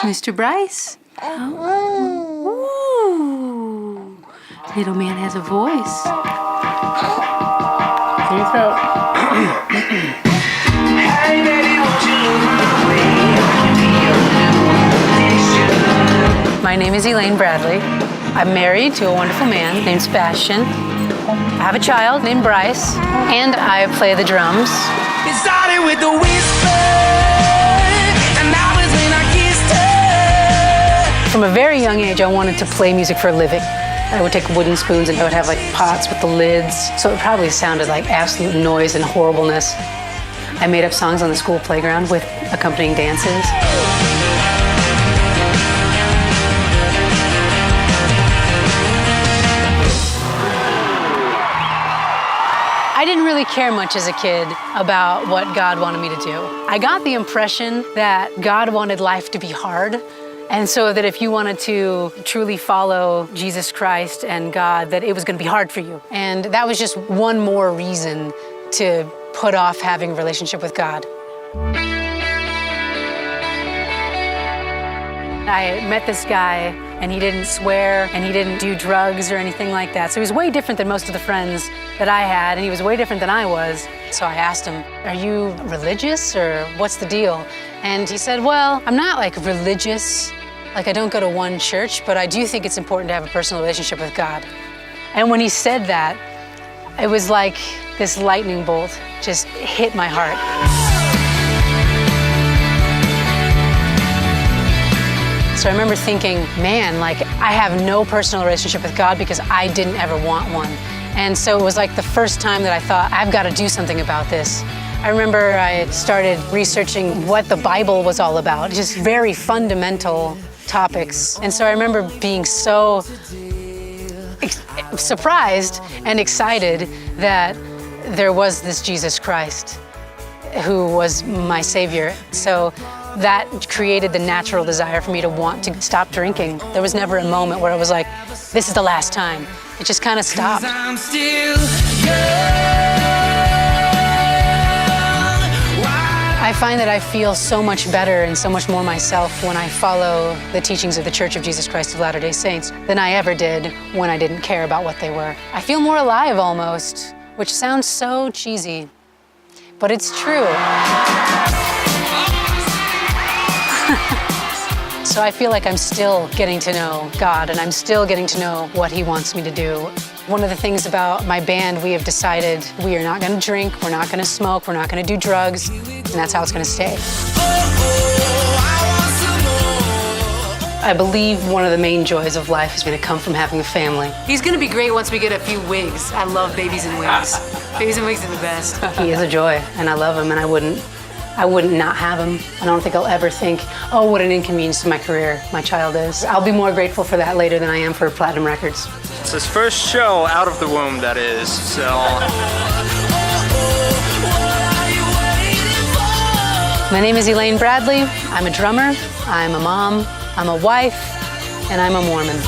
Mr. Bryce. Ooh. Little man has a voice. Clear your throat. My name is Elaine Bradley. I'm married to a wonderful man named Sebastian. I have a child named Bryce, and I play the drums. It started with a whisper, and that was when I kissed her. From a very young age, I wanted to play music for a living. I would take wooden spoons and I would have like pots with the lids, so it probably sounded like absolute noise and horribleness. I made up songs on the school playground with accompanying dances. I didn't really care much as a kid about what God wanted me to do. I got the impression that God wanted life to be hard, and so that if you wanted to truly follow Jesus Christ and God, that it was going to be hard for you. And that was just one more reason to put off having a relationship with God. I met this guy, and he didn't swear, and he didn't do drugs or anything like that. So he was way different than most of the friends that I had, and he was way different than I was. So I asked him, "Are you religious, or what's the deal?" And he said, "Well, I'm not like religious. Like I don't go to one church, but I do think it's important to have a personal relationship with God." And when he said that, it was like this lightning bolt just hit my heart. So I remember thinking, man, like I have no personal relationship with God because I didn't ever want one. And so it was like the first time that I thought, I've got to do something about this. I remember I started researching what the Bible was all about, just very fundamental topics. And so I remember being so surprised and excited that there was this Jesus Christ who was my Savior. So that created the natural desire for me to want to stop drinking. There was never a moment where it was like, this is the last time. It just kind of stopped. I'm still I find that I feel so much better and so much more myself when I follow the teachings of the Church of Jesus Christ of Latter-day Saints than I ever did when I didn't care about what they were. I feel more alive almost, which sounds so cheesy, but it's true. So I feel like I'm still getting to know God, and I'm still getting to know what He wants me to do. One of the things about my band, we have decided we are not going to drink, we're not going to smoke, we're not going to do drugs, and that's how it's going to stay. I believe one of the main joys of life is going to come from having a family. He's going to be great once we get a few wigs. I love babies and wigs. Babies and wigs are the best. He is a joy, and I love him, and I wouldn't not have him. I don't think I'll ever think, oh, what an inconvenience to my career my child is. I'll be more grateful for that later than I am for platinum records. It's his first show out of the womb, that is, so. My name is Elaine Bradley. I'm a drummer, I'm a mom, I'm a wife, and I'm a Mormon.